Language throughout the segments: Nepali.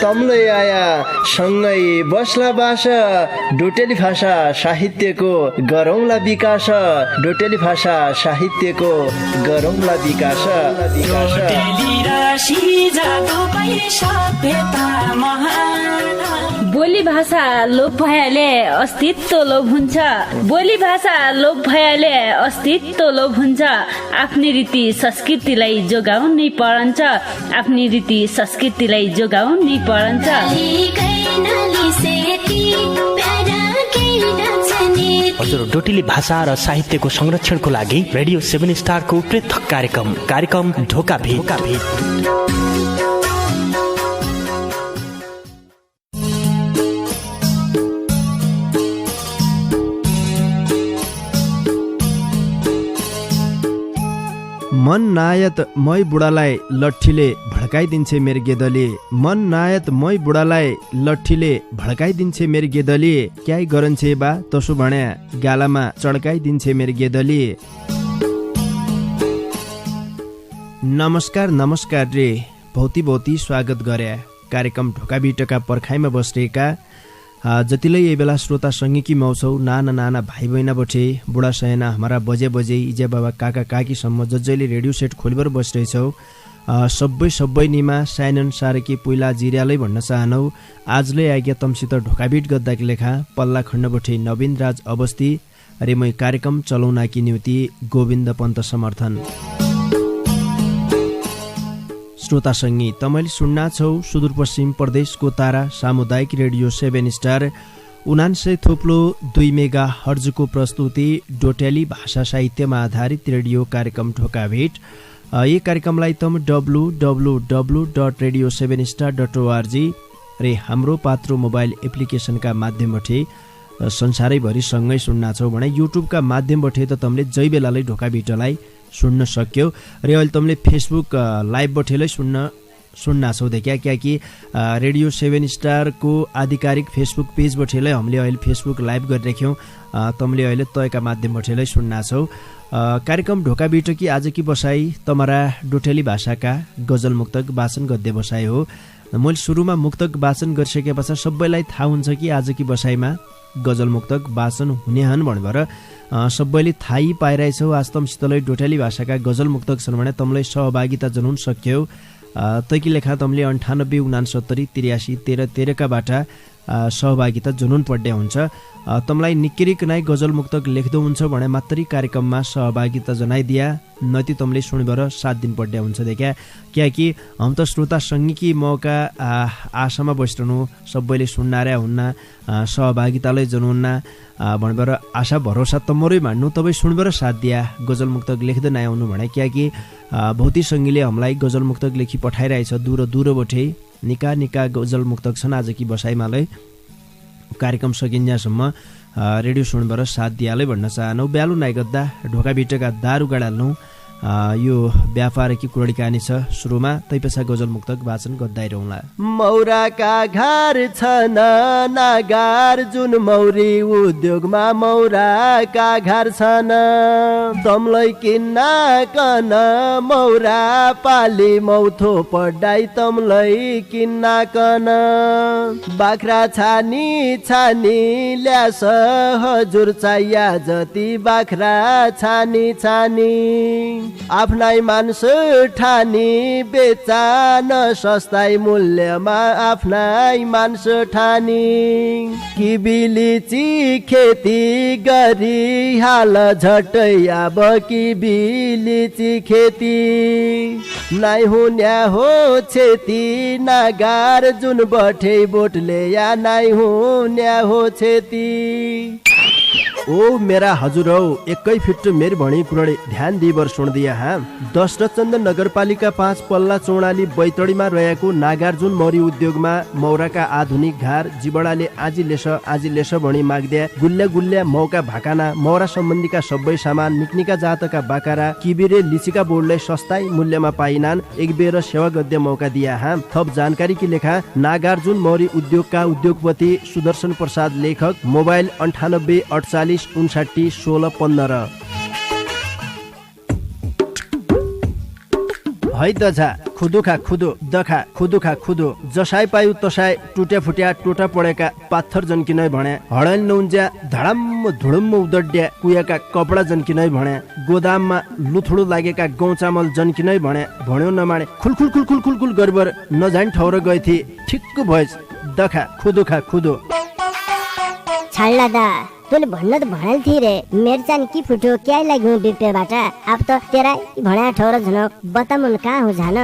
तम्लै आया सँगै बस्ला बास डोटेली भाषा साहित्यको गरौँला विकास डोटेली भाषा साहित्यको गरौँला विकास बोली भाषा लोप भएले अस्तित्व लोप हुन्छ बोली भाषा लोप भएले अस्तित्व लोप हुन्छ आफ्नै रीति संस्कृतिलाई जोगाउनै पर्छ आफ्नै रीति संस्कृतिलाई जोगाउनै पर्छ हजुर डोटेली भाषा र साहित्यको संरक्षणको लागि रेडियो 7 स्टारको पृथक कार्यक्रम ढोका भेट मन नायत मै बुढालाई लट्ठीले भड्काइदिन्छे मेरो गेदले मन नायत मै बुढालाई लट्ठीले भड्काइदिन्छे मेरो गेदले क्याइ गरन्छे बा तसो भन्या गालामा चड्काइदिन्छे मेरो गेदले। नमस्कार रे भौती स्वागत गर्या कार्यक्रम ढोका बिटका पर्खाइमा बसेका जतिलाई यही बेला श्रोता सङ्गीकी मौसौ नाना भाइ बहिना बठे बुढा सयाना हमारा बजे इजे बाबा काका काकीसम्म जसले रेडियो सेट खोलिबर बसिरहेछौ सबै निमा साइनन सारकी पुइला जिर्यालै भन्न चाहनौ आजले आज्ञा तमसित ढोकाबिट गद्दाकी लेखा पल्ला खण्ड बठे नवीन राज अवस्थी अरे मै कार्यक्रम चलाउनाकी निम्ति गोविन्द पन्त समर्थन। श्रोता सङ्गी तपाईले सुन्ना छौ सुदूरपश्चिम प्रदेशको तारा सामुदायिक रेडियो 7 स्टार 99.2 मेगा हर्जको प्रस्तुति डोटेली भाषा साहित्यमा आधारित रेडियो कार्यक्रम ढोका भेट। यी कार्यक्रमलाई तम www.radio7star.org रे हाम्रो पात्रो मोबाइल एप्लिकेसनका माध्यमबाट संसारैभरि सँगै सुन्ना छौ भने युट्युबका माध्यमबाट त तमले जै बेलालाई ढोका भेटलाई सुन्न सक्यो र अहिले तमले फेसबुक लाइभबाटै सुन्ना छौ देखिया कियाकि रेडियो 7 स्टारको आधिकारिक फेसबुक पेजबाटै हामीले अहिले फेसबुक लाइभ गरिराख्यौँ तमले अहिले तयका माध्यमबाटै सुन्ना छौ। कार्यक्रम ढोका बिटकी आजकी बसाई तमरा डोटेली भाषाका गजल मुक्तक वाचन गद्य बसाई हो। मैले सुरुमा मुक्तक वाचन गरिसके पछाडि सबैलाई थाहा हुन्छ कि आजकी बसाइमा गजल मुक्तक वाचन हुने हन् भनेर सबैले थाहै पाइरहेछौ। आज तमसितलाई डोटेली भाषाका गजल मुक्तक छन् भने तमलाई सहभागिता जनाउन सक्यौ। तैकी लेखा तमले 98 69 83 13 का बाटा सहभागिता जनाउन पर्ने हुन्छ। तमलाई निक्किरिक नै गजल मुक्तक लेख्दो हुन्छ भने मात्रै कार्यक्रममा सहभागिता जनाइदिया नति तमले सुनिबर साथ दिन पर्ने हुन्छ देखा कियाकि हम त श्रोता सङ्गीकी मौका आशामा बसिरहनु सबैले सुन्नार्या हुन्न सहभागितालाई जनाउन्न भनेर आशा भरोसा तमरै मान्नु तपाईँ सुनिबर साथ दिया गजल मुक्तक लेख्दै नआउनु भने कियाकि भौती सङ्गीले हामीलाई गजल मुक्तक लेखी पठाइरहेछ दूरबाटै निका गजल मुक्तक छन् आजकी बसाइमालाई कार्यक्रम सकिन्जेलसम्म रेडियो सुनबाट साथ दियालै भन्न चाहनौ। ब्यालु नाइ गद्दा ढोका बिटका दारु गाडाल्नु यो व्यापारकी कुरडी कहानी छ। सुरुमा तैपेसा गजल मुक्तक वाचन गद्दाइरहँला। मौराका घर छन् नागार जुन मौरी उद्योगमा मौराका घर छन् तमलाई किन्ना कन मौरा पाली मौथो पढाइ तमलाई किन्ना कन बाख्रा छानी ल्यास हजुर चाहिया जति बाख्रा छानी आफ्नै मान्छ ठानी बेचा न सस्ताई मूल्यमा आफ्नै मान्छ ठानी किबिलिची खेती गरी हाल झट्टै अब किबिलिची खेती नाइ हुन्या हो छेती नागार जुन बठे बोटले या नाइ हुन्या हो छेती। ओ मेरा हजुर हौ एकै फिट मेरी भणी कुरडे ध्यान दिइबर सुन्दिया हाँ। दशरथचन्द नगरपालिका 5 पल्ला चौडाली बैतडीमा रहेको नागार्जुन मौरी उद्योगमा मौराका आधुनिक घर जिबडाले आजी लेस भणी माग्द्या गुल्ल्या मौका भाकाना मौरा सम्बन्धीका सबै सामान निक्निका जातका बाकारा किबिरे लिचिका बोर्डलाई सस्ता मूल्यमा पाइनान् एक बेर सेवा गद्य मौका दिया हाँ। थप जानकारी की लेखा नागार्जुन मौरी उद्योगका उद्योगपति सुदर्शन प्रसाद लेखक मोबाइल 98 48 59 16 15। है दझा खुदुखा खुदो दखा खुदुखा खुदो जसाई पायु तसाई टुट्या फुट्या टोटा पडेका पाथर जन्किनै भने हडल नउन्ज्या धडम्म धुडुम्म उदड्या कुयाका कपडा जन्किनै भने गोदाममा लुथुडु लागेका गहुँ चामल जन्किनै भने भन्यो नमाने खुलखुल खुलखुल खुलखुल गरबर नजाइन ठाउँ गए थिए ठिक्क भएछ दखा खुदुखा खुदो छाड्ला दा तैँले भन्न त भनेल थिए रे मेरो चाहिँ के फुट्यो क्या लाग्यो बिपेबाट अब त तेरा भण्या ठौर झनक बतामुन कहाँ हो झान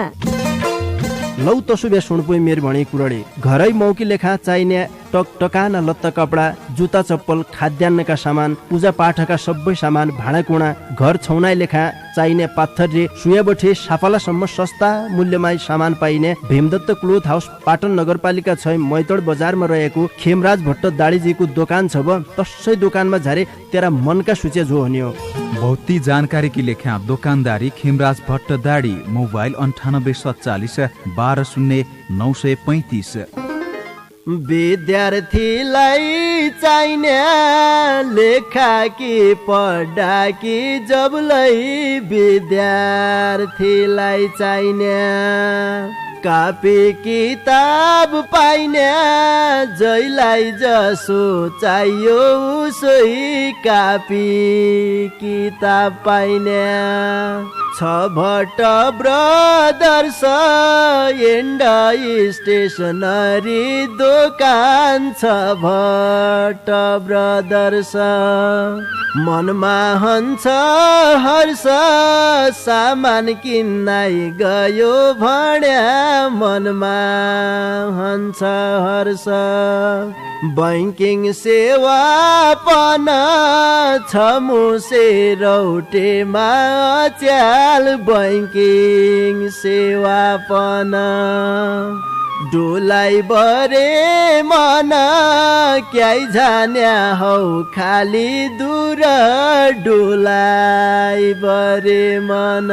लौ तसुबे सुणपुई मेर भणी कुरडी घरै मौकी लेखा चाहिने टकटकाना लत्ता कपडा जुत्ता चप्पल खाद्यान्नका सामान पूजा पाठका सबै सामान भाँडाकुँडा घर छौनाइ लेखा चाहिने पाथरले सुयाबठे सापालासम्म सस्ता मूल्यमा सामान पाइने भीमदत्त क्लोथ हाउस पाटन नगरपालिका 6 मैतड बजारमा रहेको खेमराज भट्ट दाडीजीको दोकान छ ब तसै दोकानमा झारे तेरा मनका सूचे जो हनियो भौती जानकारी की लेखा दुकानदारी खेमराज भट्ट दाडी मोबाइल 9847 120935 विद्यार्थीलाई चाहिने लेखा कि पढा कि जबलाई विद्यार्थीलाई चाहिने कापी किताब पाइने जैलाई जसो चाहियो उसै कापी किताब पाइने छ भट्ट ब्रदर्स एन्ड स्टेसनरी दोकान छ भट्ट ब्रदर्स मनमा हन्छ हर्ष सामान किन्नै गयो भन्या मनमा हन्छ हर्ष बैंकिङ सेवा पन छ मुसे रौटेमा च्याल बैंकिङ सेवा पन डोलाई बरे मन क्याइ जान्या हौ खाली दूर डोलाई बरे मन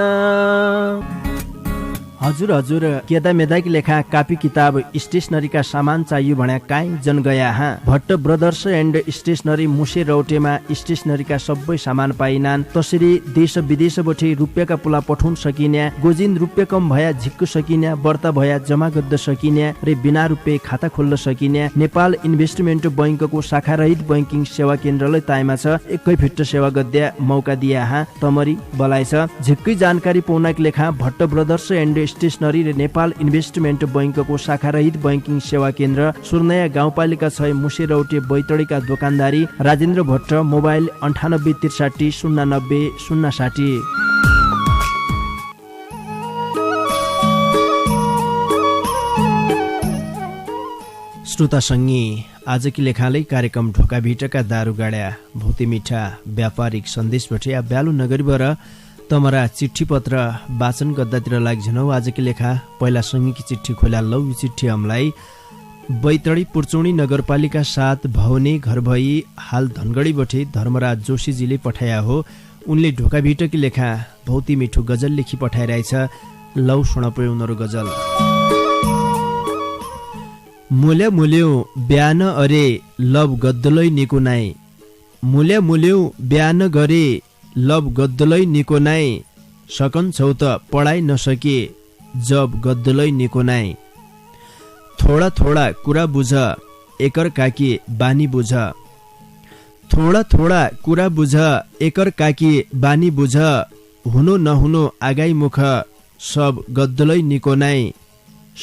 हजुर हजुर केदा मेदाकी लेखा कापी किताब स्टेसनरीका सामान चाहियो भन्या काई जन गया हाँ भट्ट ब्रदर्स एन्ड स्टेसनरी मुसे रौटेमा स्टेसनरीका सबै सामान पाइनान् तसरी देश विदेशबाट रुपियाँका पुला पठाउन सकिन्या गोजिन रुपियाँ कम भया झिक्क सकिन्या बर्ता भया जमा गद्द सकिन्या रे बिना रुपियाँ खाता खोल्न सकिन्या नेपाल इन्भेस्टमेन्ट बैंकको शाखा रहित बैंकिङ सेवा केन्द्रलाई ताइमा छ एकै फिट सेवा गद्या मौका दिया हाँ तमरी बलाइछ झिक्कै जानकारी पाउनका लेखा भट्ट ब्रदर्स एन्ड स्टेसनरी र नेपाल इन्भेस्टमेन्ट बैंकको शाखा रहित बैंकिङ सेवा केन्द्र सुर्नया गाउँपालिका 6 मुसे रौटे बैतडीका दोकानदारी राजेन्द्र भट्ट मोबाइल 9863 090 060 श्रोता सङ्गी आजकी लेखालै कार्यक्रम ढोका भिटका दारू गाड्या भौती मिठा व्यापारिक सन्देश भटिया ब्यालु नगरीबर तमरा चिट्ठी पत्र वाचन गद्दातिर लाग्छनौ आजकी लेखा पहिला सङ्गीकी चिट्ठी खोल्या लौ यो चिट्ठी हमलाई बैतडी पुर्चौनी नगरपालिका 7 भवने घर भई हाल धनगढी बठे धर्मराज जोशीजीले पठाया हो उनले ढोका भिटकी लेखा भौती मिठो गजल लेखी पठाइरहेछ लौ सुन पर्यो उनीहरू गजल मुल्या मुल्यौ बिहान अरे लव गद्दलै निको नाइ मुल्या मुल्यौ बिहान गरे लव गद्दलै निको नाइ सकन छौ त पढाइ नसके जब गद्दलै निको नाइ थोडा थोडा कुरा बुझ एकर काकी बानी बुझ थोडा थोडा कुरा बुझ एकर काकी बानी बुझ हुनु नहुनु आगाई मुख सब गद्दलै निको नाइ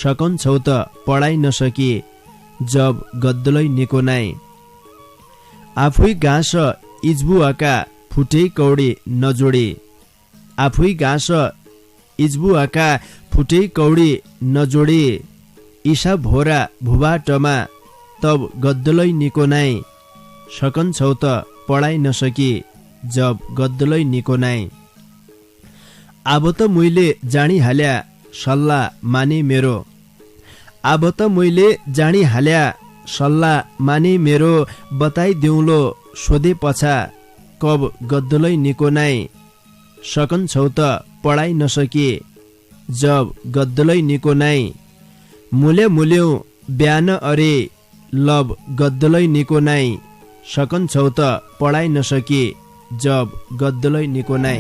सकन छौ त पढाइ नसके जब गद्दलै निको नाइ आफै घाँस इजबुआका फुटे कौडे नजोडे आफै घाँस इजबुआका फुटे कौडे नजोडे ईशा भोरा भुबाटमा तब गद्दलै निको नाइ सकन छौ त पढाइ नसके जब गद्दलै निको नाइ अब त मैले जानी हाल्या सल्लाह माने मेरो अब त मैले जानी हाल्या सल्लाह माने मेरो बताइदिउँलो सोधे पछा कब गद्दलै निको नाइ सकन छौ त पढाइ नसके जब गद्दलै निको नाइ मुल्या मुल्यौ बिहान अरे लव गद्दलै निको नाइ सकन छौ त पढाइ नसके जब गद्दलै निको नाइ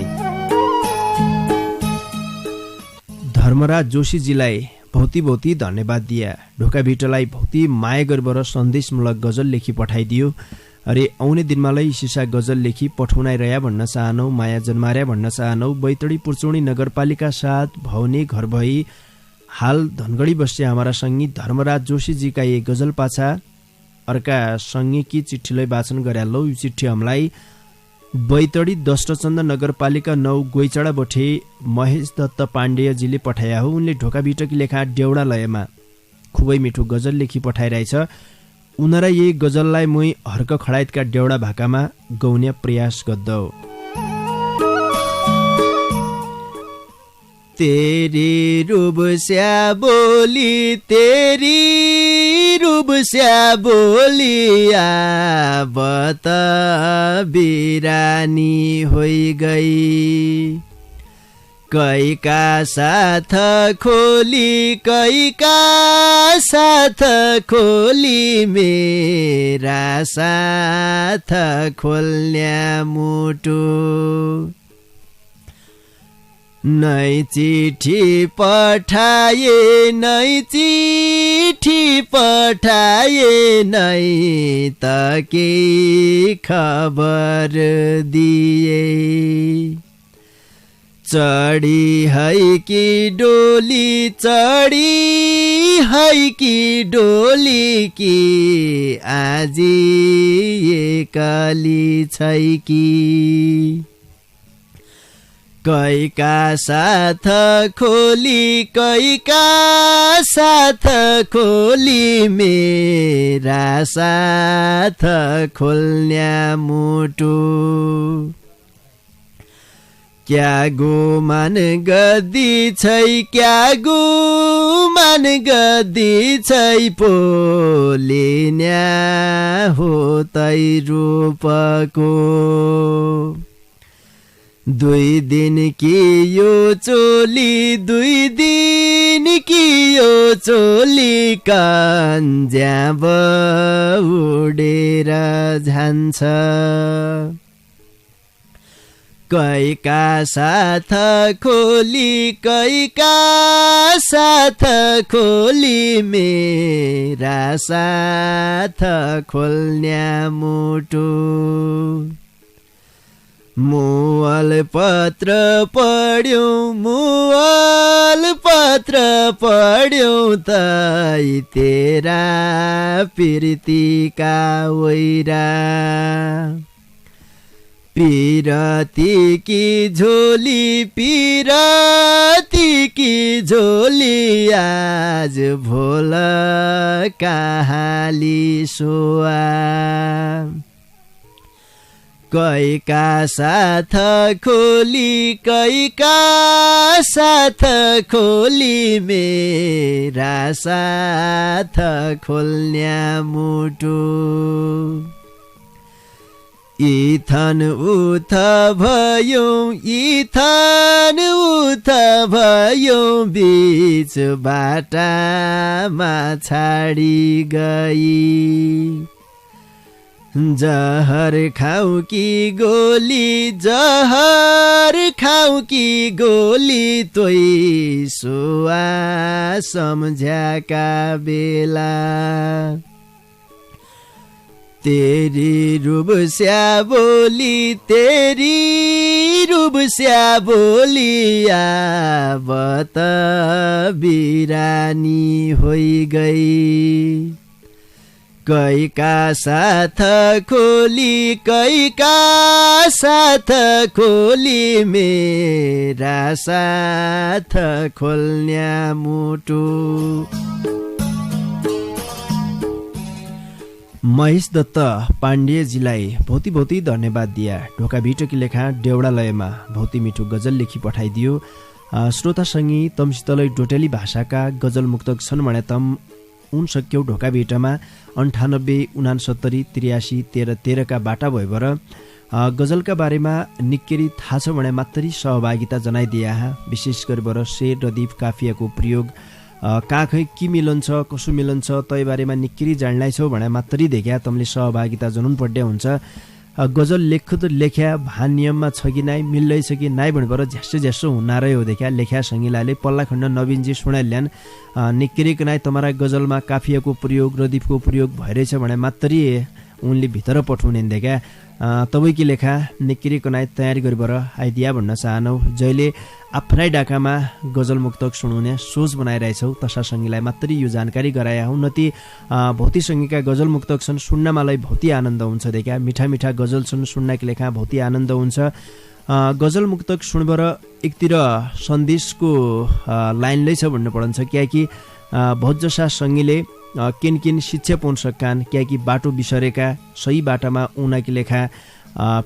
धर्मराज जोशीजीलाई भौती धन्यवाद दिया। ढोका भिटलाई भौती माया गरेर सन्देशमूलक गजल लेखी पठाइदियो। अरे आउने दिनमालाई सिसा गजल लेखी पठाउनाइ रह्या भन्न चाहनौ, माया जन्मार्या भन्न चाहनौ। बैतडी पुर्चौनी नगरपालिका 7 भवने घर भई हाल धनगढी बस्ने हमारा सङ्गी धर्मराज जोशीजीका ये गजल पाछा अर्का सङ्गीकी चिठीलाई वाचन गरालौ। यो चिठी हामीलाई बैतडी दष्टचन्द नगरपालिका 9 गोइचडा बठे महेश दत्त पाण्डेयजीले पठाया हो। उनले ढोका भिटकी लेखा देउडालयमा खुबै मिठो गजल लेखी पठाइरहेछ। उनरा यही गजललाई मुई हर्क खडायतका देउडा भाकामा गाउने प्रयास गर्दौ। तेरी रूप स्या बोली, तेरी रूप स्या बोलिया बत बिरानी होई गई। कई का साथ खोली, कई का साथ खोली, मेरा साथ खोल्न्या मुटु। नै चिठी पठाए, नै चिठी पठाए, नै त केही खबर दिए। चढी है कि डोली, चढी है कि डोली, कि आजी एक्ली छै कि। कई का साथ खोली, कई का साथ खोली, मेरा साथ खोल्न्या मुटु। क्या गुमान गद्दी छै, क्या गुमान गद्दी छै, पोलिन्या हो तै रूपको। 2 दिन की यो चोली, 2 दिन की यो चोली, कन्ज्याब उडेर जान्छ। कई का साथ खोली, कई का साथ खोली, मेरा साथ खोल्न्या मुटु। मुअल पत्र पढ्यौ, मुअल पत्र पढ्यौ, तै तेरा प्रीतिका वैरा। पीरती की झोली, पीरती की झोली, आज भोल कहाली सोआ। कई का साथ खोली, कई का साथ खोली, मेरा साथ खोल्न्या मुटु। इथन उथ भयो, इथन उथ भयो, बीच बाटामा छाडी गई। जहर खाऊ की गोली, जहर खाऊ की गोली, तोई सुआ सम्झ्याका बेला। तेरी रूप स्या बोली, तेरी रूप स्या बोलिया बत बिरानी होई गई। कई का साथ खोली, कई का साथ खोली, मेरा साथ खोल्न्या मुटु। महेश दत्त पाण्डेयजीलाई भौती धन्यवाद दिया। ढोका भिटकी लेखा देउडालयमा भौती मिठो गजल लेखी पठाइदियो। श्रोतासँगै तमसितलै डोटेली भाषाका गजल मुक्तक छन् भने तम उन सक्यौ ढोका भिटमा 98 69 83 13 का बाटा भएबर गजलका बारेमा निक्केरी थाहा छ भने मात्रै सहभागिता जनाइदिया। विशेष गरेर शेर र दीप काफियाको प्रयोग कहाँ खै के मिलन छ, कसो मिलन छ, तै बारेमा निक्केरी जान्लाई छौ भने मात्रै देख्या तमले सहभागिता जनाउनु पर्ने हुन्छ। गजल लेख्छु त लेख्या भान नियममा छ कि नाइ मिल्दैछ कि नाइ भनेर झ्यासो झ्यासो हुना रह्यो देखा लेख्या सङ्गिलाले पल्लाखण्ड नवीनजी सुनाइल्यान निक्किरिक नाइ तमारा गजलमा काफियाको प्रयोग रदीफको प्रयोग भइरहेछ भने मात्रै उनले भित्र पठाउने देखा तपाईँकी लेखा निक्किरिको नाइ तयारी गरेर आइदिया भन्न चाहनौ जहिले आफ्नै डाकामा गजल मुक्तक सुनाउने सोच बनाइरहेछौ तसा सङ्गीलाई मात्रै यो जानकारी गराए हौ नति भौती सङ्गीका गजल मुक्तक छन् सुन्नमालाई भौती आनन्द हुन्छ देखा मिठा मिठा गजल छन् सुन्नकी लेखा भौती आनन्द हुन्छ गजल मुक्तक सुनबर एकतिर सन्देशको लाइनलै छ भन्नु पर्छ कियाकि बहुत जसा सङ्गीले किन किन शिक्षा पाउन सक्कान कियाकि बाटो बिसरेका सही बाटामा उनकी लेखा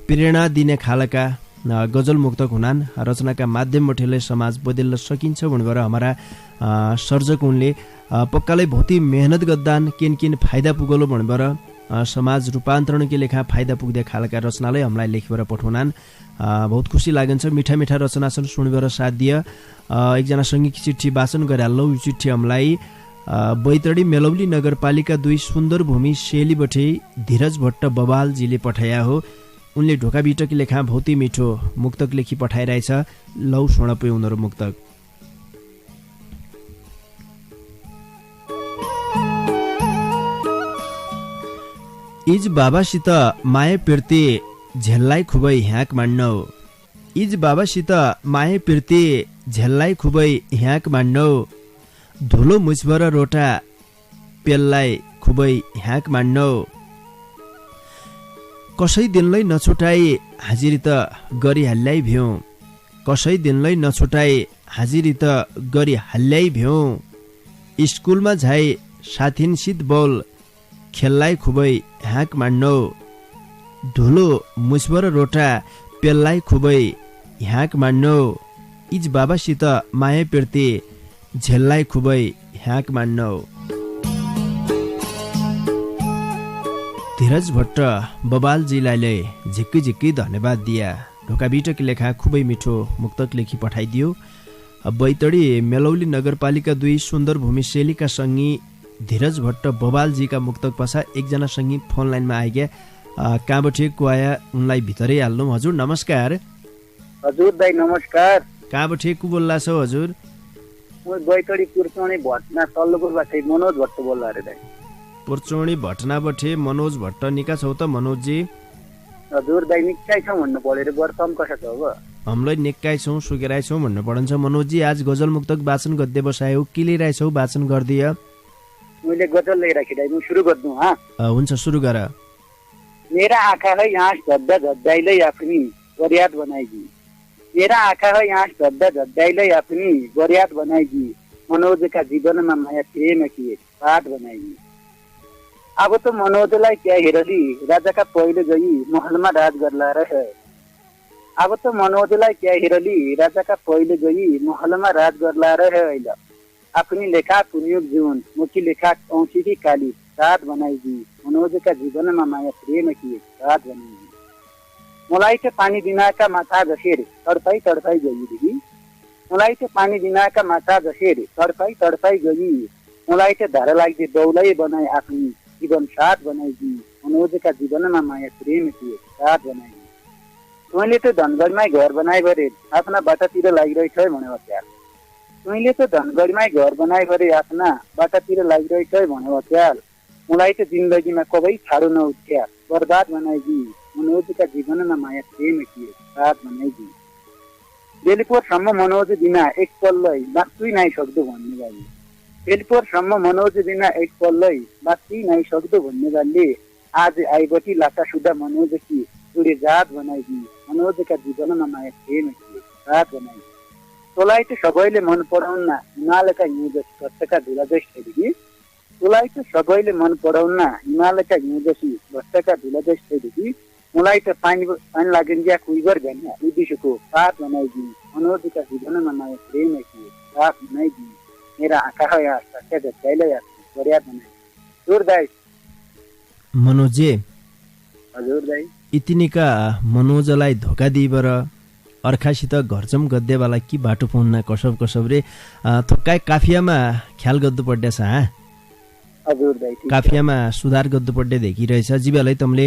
प्रेरणा दिने खालका गजल मुक्तक हुनान् रचनाका माध्यमबाटले समाज बदल्न सकिन्छ भनेर हाम्रा सर्जक उनले पक्कालै भौती मेहनत गर्दान किन किन फाइदा पुगलो भनेर समाज रूपान्तरणकी लेखा फाइदा पुग्दै खालका रचनालाई हामीलाई लेखेर पठाउनान् बहुत खुसी लागन्छ मिठा मिठा रचना छन् सुनेर साथ दिए एकजना सङ्गीत चिठी वाचन गरे लौ यो चिठी हामीलाई बैतडी मेलौली नगरपालिका 2 सुन्दर भूमि शेलीबटे धीरज भट्ट बबालजीले पठाया हो उनले ढोका बिटकी लेखा भौती मिठो मुक्तक लेखी पठाइरहेछ लौ सुनपे उनीहरू मुक्तक इज बाबासित माया पिर्ती झेल्लाई खुबै ह्याक मान्नौ इज बाबासित माया पिर्ती झेल्लाई खुबै ह्याक मान्नौ धुलो मुछबर रोटा पेललाई खुबै ह्याक मान्नौ कसै दिनलाई नछुटाई हाजिरी त गरी हाल्लै भ्यौ कसै दिनलाई नछुटाई हाजिरी त गरी हाल्लै भ्यौ स्कुलमा झाइ साथीनसित बोल खेललाई खुबै ह्याक मान्नौ धुलो मुछबर रोटा पेललाई खुबै ह्याक मान्नौ इज बाबासित माया पिर्ती झेल्लाई खुबै ह्याक मान्नौ धीरज भट्ट बबालजीलाई झिक्की झिक्की धन्यवाद दिया ढोका बिटकी लेखा खुबै मिठो मुक्तक लेखी पठाइदियो बैतडी मेलौली नगरपालिका 2 सुन्दर भूमि शेलीका सङ्गी धीरज भट्ट बबालजीका मुक्तक पछा एकजना सङ्गी फोन लाइनमा आइगे कहाँबाट कुआया उनलाई भित्रै हाल्नु हजुर नमस्कार हजुर दाइ नमस्कार कहाँबाट को बोल्ला छौ हजुर म बैतडी पुर्चौणी भट्टना तल्लोपुरबाट मनोज भट्ट बोल्ला रे दाइ पुर्चौणी भट्टनाबाट मनोज भट्ट निका छौ त मनोजजी हजुर दाइ निक्काइ छौ भन्नु पर्यो रे बर्तम कसा छ अब हामीलाई निक्काइ छौ सुकेराइ छौ भन्नु पर्छ मनोजजी आज गजल मुक्तक वाचन गद्य बसायो के लिइराइ छौ वाचन गर्दिय मैले गजल लिइराखी दाइ म सुरु गर्नु हा हुन्छ सुरु गर मेरा आँखा है यहाँ झड्डा झड्डाइलै आफ्नी गरियाद बनाइदी मेरा आँखा है यहाँ झड्डा झड्डाइलै आफ्नी गरियाद बनाइदी मनोजका जीवनमा माया प्रेम किए बात बनाइदी अब त मनोजलाई क्या हेरली राजाका पहिले गई महलमा राज गर्ला रहे अब त मनोजलाई क्या हेरली राजाका पहिले गई महलमा राज गर्ला रहे अहिले आफ्नी लेखा पुण्योग जीवन मुखी लेखा औँठी काली रात बनाइदी मनोजका जीवनमा माया प्रेम किए रात बनाइदी मलाई त पानी बिनाका माथा घसेर तडपाई तडपाई गई दिदी मलाई त पानी बिनाका माथा घसेर तडपाई तडपाई गई मलाई त धारा लाग्दै दौलै बनाए आफ्नी जीवन साथ बनाइदी मनोजका जीवनमा माया प्रेम किए रात बनाइदी तैँले त धनगढीमै घर बनाए भरे आफ्ना बाटातिर लागिरहेछ भने क्या तैँले त धनगढीमै घर बनाए भरे आफ्ना बाटातिर लागिरहेछ भने क्या मलाई त जिन्दगीमा कबै छाडो नउठ्या बर्बाद बनाइदी मनोजका जीवनमा माया प्रेम किए रात बनाइदी बेलपोरसम्म मनोज बिना एक पल्लै बाँच्नै नै सक्दो भन्ने बाली बेलपोरसम्म मनोज बिना एक पल्लै बाँच्नै नै सक्दो भन्ने बाली आज आइबटी लाटा सुधा मनोज कि उडे जात बनाइदी मनोजका जीवनमा माया प्रेम किए रात बनाइदी तँलाई त सबैले मन पराउन्न हिमालयका हिउँ जसी घट्टका धुला जस्तै तँलाई त सबैले मन पराउन्न हिमालयका हिउँ जसी घट्टका धुला जस्तै मलाई त पानी लागिन्ज्या कुइबर भन्ने उद्देश्यको रात बनाइदी मनोजका जीवनमा माया प्रेम किए रात बनाइदी मेरा आँखा है यहाँ सत्य झट्टाइलै गरियाद बनाइदी जोर दाइ मनोजे हजुर दाइ इतिनिका मनोजलाई धोका दिइबर अर्खासित घरचम गद्देवाला कि बाटो पाउन्न कसब कसब रे थोक्काइ काफियामा ख्याल गर्नु पर्दैछ हजुर दाइ ठीक छ। काफियामा सुधार गर्नुपर्ने देखिरहेछ। जीवालाई तमले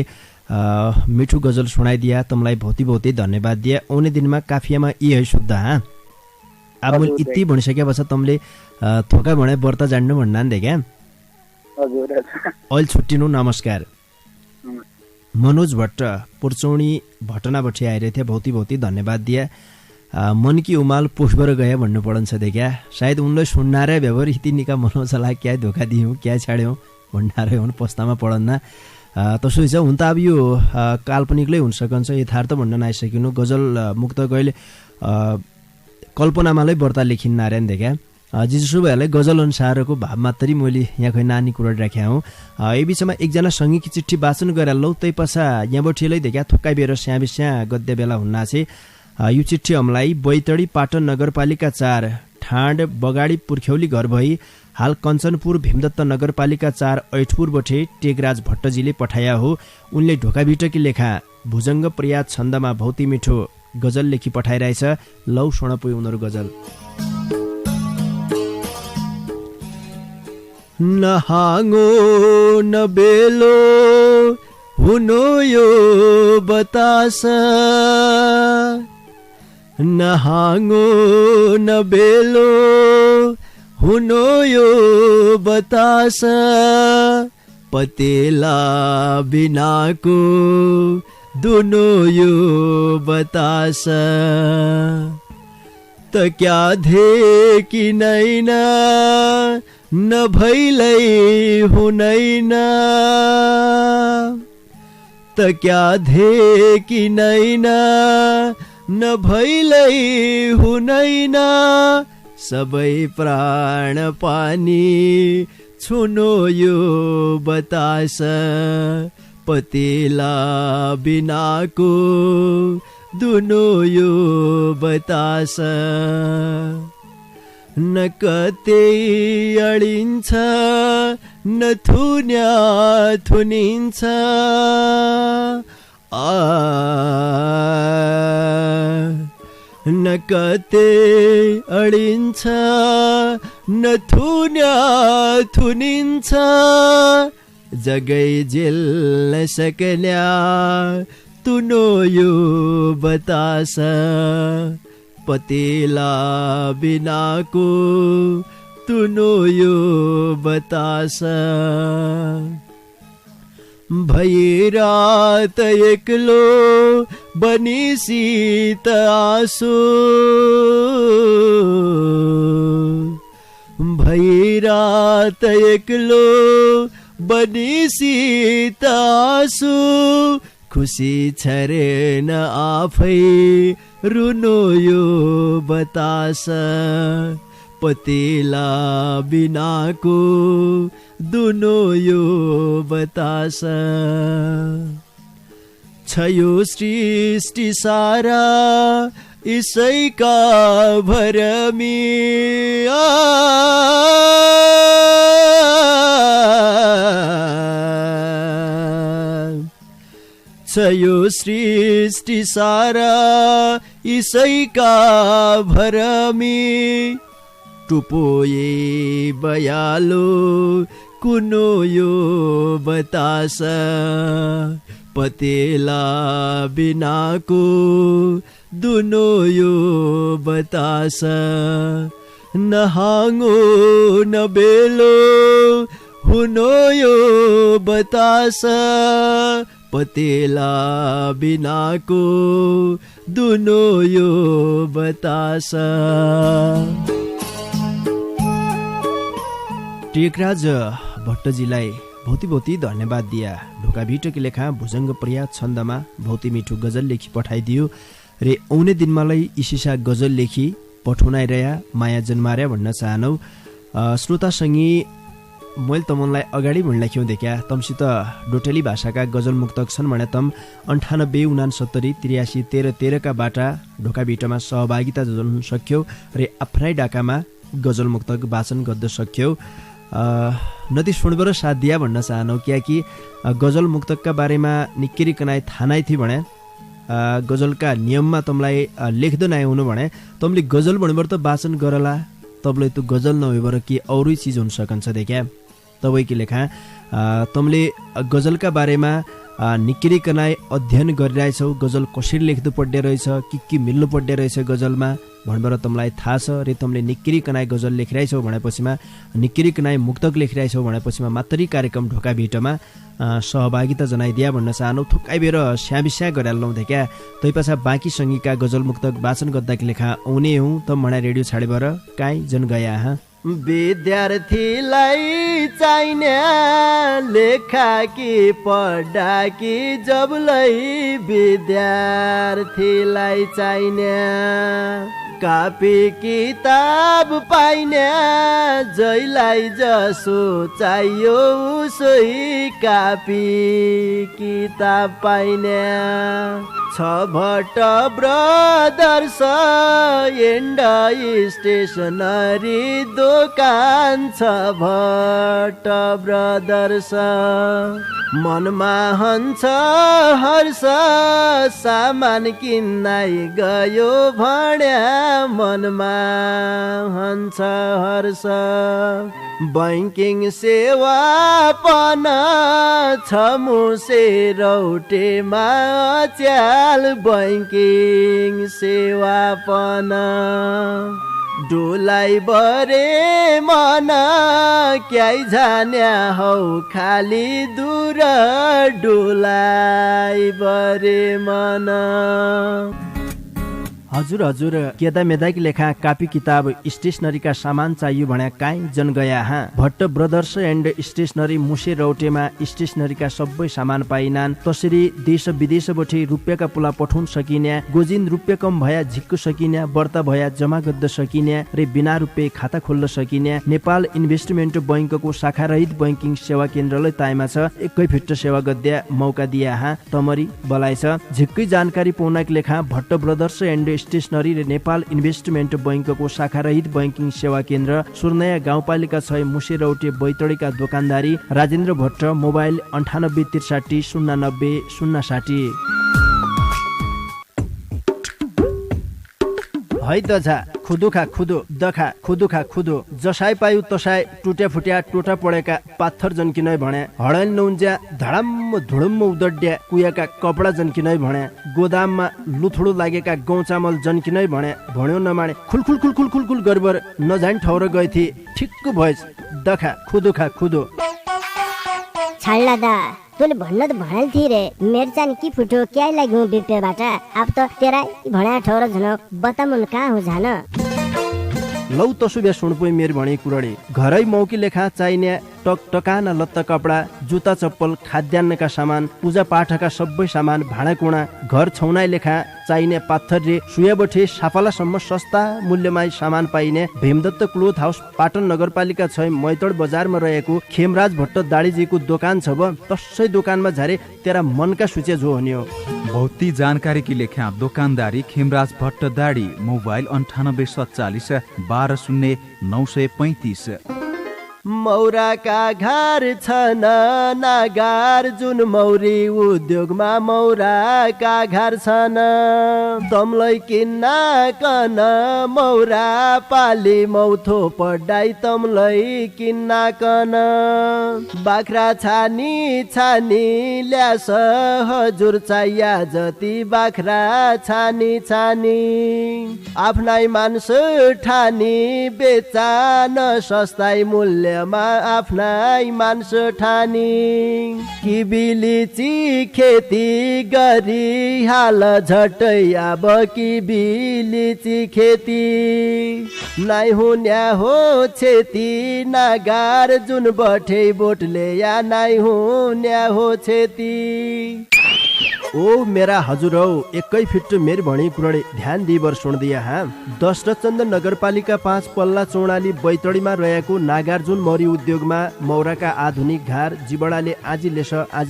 मिठो गजल सुनाइदिया, तमलाई भौती भौती धन्यवाद दिया। आउने दिनमा काफियामा यी है शुद्ध हाँ अब मैले यति भनिसकेपछि तमले थोका भने व्रत जान्नु भन्ना नि क्या। हजुर अहिले छुट्टिनु, नमस्कार। मनोज भट्ट पुर्चौनी भटनाबट्टी आइरहेको थियो, भौती भौती धन्यवाद दिया। मन की उमाल पोखबर गए भन्नु पढन्छ देखा, सायद उनलाई सुन्नारे व्यवहार हिती निका मनोजलाई क्या धोका दियौँ क्या छाड्यौँ भन्नारे हुन् पस्तामा पढन्न। तसो छ हुन त अब यो काल्पनिकलै हुन सकन्छ, यथार्थ भन्न नआइसकिनु। गजल मुक्त गहिले कल्पनामालै व्रता लेखिन् नारायण देखा। जिसो भएलाई गजल अनुसारको भाव मात्रै मैले यहाँ खै नानी कुरा राखेँ हौँ। यही बिचमा एकजना सङ्गीकी चिठी वाचन गरेर लौ तै पछा यहाँबठीलाई देखा थोक्काइ बेर स्याबिस्या गद्य बेला हुन्ना छे। यो चिठी हमलाई बैतडी पाटन नगरपालिका 4 ठाड बगाडी पुर्ख्यौली घर भई हाल कञ्चनपुर भीमदत्त नगरपालिका 4 ऐठपुरबठे टेकराज भट्टजीले पठाया हो। उनले ढोकाभिटकी लेखा भुजङ्ग प्रिया छन्दमा भौती मिठो गजल लेखी पठाइरहेछ। लौ सुनपुई उनीहरू गजल। नहाङ्गो नबेलो हुनो यो बतास, नहाङ्गो नबेलो हुनो यो बतास, पतेला बिनाको दुनो यो बतास, त क्या धे कि नैना नभैलै हुनैन, त क्या धे कि नैना नभैलै हुनैन, सबै प्राण पानी छुनो यो बतास, पतेला बिनाको दुनो यो बतास, न कतै अडिन्छ न थुन्या थुनिन्छ, न कतै अडिन्छ न थुन्या थुनिन्छ, जगै जेल्न सक्या तुनो यो बतास, पतेला बिनाको तुनो यो बतास, भैरात एक्लो बनिसीत आसो, भैरात एक्लो बनिसीत आसो, खुसी छरेन आफै रुनो यो बतास, पतेला बिनाको दुनो यो बतास, छयो सृष्टि सारा इसैका भरमी, छयो सृष्टि सारा इसैका भरमी, टुपोए बयालो कुनो यो बतास, पतेला बिनाको दुनो यो बतास, नहाङ्गो नबेलो हुनो यो बतास, पतेला बिनाको दुनो यो बतास। टेकराज भट्टजीलाई भौती भौती धन्यवाद दिया। ढोकाभिटकी लेखा भुजङ्ग प्रिया छन्दमा भौती मिठो गजल लेखी पठाइदियो रे आउने दिनमालाई इसिसा गजल लेखी पठाउनाइरया माया जन्मार्या भन्न चाहनौ। श्रोतासँगै मैले तमलाई अगाडि भन्लाख्यौँ देखा तमसित डोटेली भाषाका गजल मुक्तक छन् भने तम 98 69 83 13 13 का बाटा ढोकाभिटमा सहभागिता जनाउन सक्यौ रे आफ्नै डाकामा गजल मुक्तक वाचन गर्न सक्यौ। नदी सुनबर साथ दिया भन्न चाहनौ कियाकि गजल मुक्तकका बारेमा निकै कनाइ थाहा नै थिए भने गजलका नियममा तमलाई लेख्दै नै हुनु भने तमले गजल भन्बर त वाचन गरला तबले त्यो गजल नभएर के औरै चीज हुन सकन्छ देखा। तपाईँको लेखा तमले गजलका बारेमा निकै कनाइ अध्ययन गरिरहेछौ। गजल कसरी लेख्नु पर्ने रहेछ, के मिल्नु पर्ने रहेछ गजलमा भन्बर तमलाई थाहा छ रे। तमले निकै कनाइ गजल लेखिरहेछौ भनेपछिमा, निकै कनाइ मुक्तक लेखिरहेछौ भनेपछिमा मात्रै कार्यक्रम ढोका भिटमा सहभागिता जनाइदिया भन्न चाहनु। थुक्काइ बेर स्याबिस्या गरेर लाउँथे क्या तै पछा बाँकी सङ्गीका गजल मुक्तक वाचन गर्दाकी लेखा आउने हुँ त मना रेडियो छाडेबर काहीँ जन गया हाँ। विद्यार्थीलाई चाहिने लेखा कि पढा कि जबलै विद्यार्थीलाई चाहिने कापी किताब पाइने जैलाई जसो चाहियो उसै कापी किताब पाइने छ भट्ट ब्रदर्स एन्ड स्टेसनरी दोकान छ भट्ट ब्रदर्स मनमा हन्छ हर्ष सामान किन्नै गयो भन्या मनमा हन्छ हर्ष बैंकिङ सेवा पन छ मुसे रौटेमा च्याल बैंकिङ सेवा पन डोलाई बरे मन क्याइ जान्या हौ खाली दूर डोलाई बरे मन। हजुर केदा मेदाकी लेखा कापी किताब स्टेसनरीका सामान चाहियो भन्या काहीँ जन गया हाँ। भट्ट ब्रदर्स एन्ड स्टेसनरी मुसे रौटेमा स्टेसनरीका सबै सामान पाइनान्। तसरी देश विदेशबाट रुपियाँका पुला पठाउन सकिन्या, गोजिन रुपियाँ कम भया झिक्क सकिन्या, बर्ता भया जमा गद्द सकिन्या रे बिना रुपियाँ खाता खोल्न सकिन्या। नेपाल इन्भेस्टमेन्ट बैंकको शाखा रहित बैंकिङ सेवा केन्द्रलाई ताइमा छ एकै फिट सेवा गद्या मौका दिया हाँ। तमरी बलाइ छ झिक्कै जानकारी पाउनाकी लेखा भट्ट ब्रदर्स एन्ड स्टेसनरी र नेपाल इन्भेस्टमेन्ट बैंकको शाखा रहित बैंकिङ सेवा केन्द्र सुर्नया गाउँपालिका 6 मुसे रौटे बैतडीका दोकानदारी राजेन्द्र भट्ट मोबाइल 98 63 090 060। है दझा खुदुखा खुदो दखा खुदुखा खुदो जसाई पायु तसाई टुट्या फुट्या टोटा पडेका पाथर जन्किनै भने हडल नउन्ज्या धडम्म धुडुम्म उदड्या कुयाका कपडा जन्किनै भने गोदाममा लुथुडो लागेका गहुँ चामल जन्किनै भने भन्यो नमाने खुलखुल खुलखुल खुलखुल गरबर नजान ठौर गएथी ठिक्क भएछ दखा खुदुखा खुदो। छाड्ला दा तोले भन्न त भनाल थिए रे मेरचान की फुटो क्या लाग्यो बिपेबाट अब त तेरा भणा ठौर झन बतामुन कहाँ हो जान। लौ तसुबे सुनपोइ मेर भणी कुरडी घरै मौकी लेखा चाहिने टक टकाना लत्ता कपडा जुत्ता चप्पल खाद्यान्नका सामान पूजा पाठका सबै सामान भाँडाकुँडा घर छौनाइ लेखा चाहिने पाथर रे सुयाबठे सापालासम्म सस्ता मूल्यमा सामान पाइने भीमदत्त क्लोथ हाउस पाटन नगरपालिका 6 मैतड बजारमा रहेको खेमराज भट्ट दाडीजीको दोकान छ ब तसै दोकानमा झारे तेरा मनका सूचे जो हन्यो। भौती जानकारी की लेखा दोकानदारी खेमराज भट्ट दाडी मोबाइल 9847 12 0935। मौराका घर छन् नागार जुन मौरी उद्योगमा मौराका घर छन् तमलाई किन्न कन मौरा पाली मौथो पढाइ तमलाई किन्न कन बाख्रा छानी छानी ल्यास हजुर चाहिया जति बाख्रा छानी छानी आफ्नै मान्छे ठानी बेचा न सस्ताई मूल्य आफ्नै मान्छे ठानी किबिलिची खेती गरी हाल झट्टै अब किबिलिची खेती नाइ हुन्या हो छेती नागार जुन बठे बोटले या नाइ हुन्या हो छेती। ओ मेरा हजुर हौ एकै फिट मेर भणी कुरडे ध्यान दिबर सुन्दिया हाँ। दशरथचन्द नगरपालिका 5 पल्ला चौडाली बैतडीमा रहेको नागार्जुन मौरी उद्योगमा मौराका आधुनिक घर जिबडाले आजी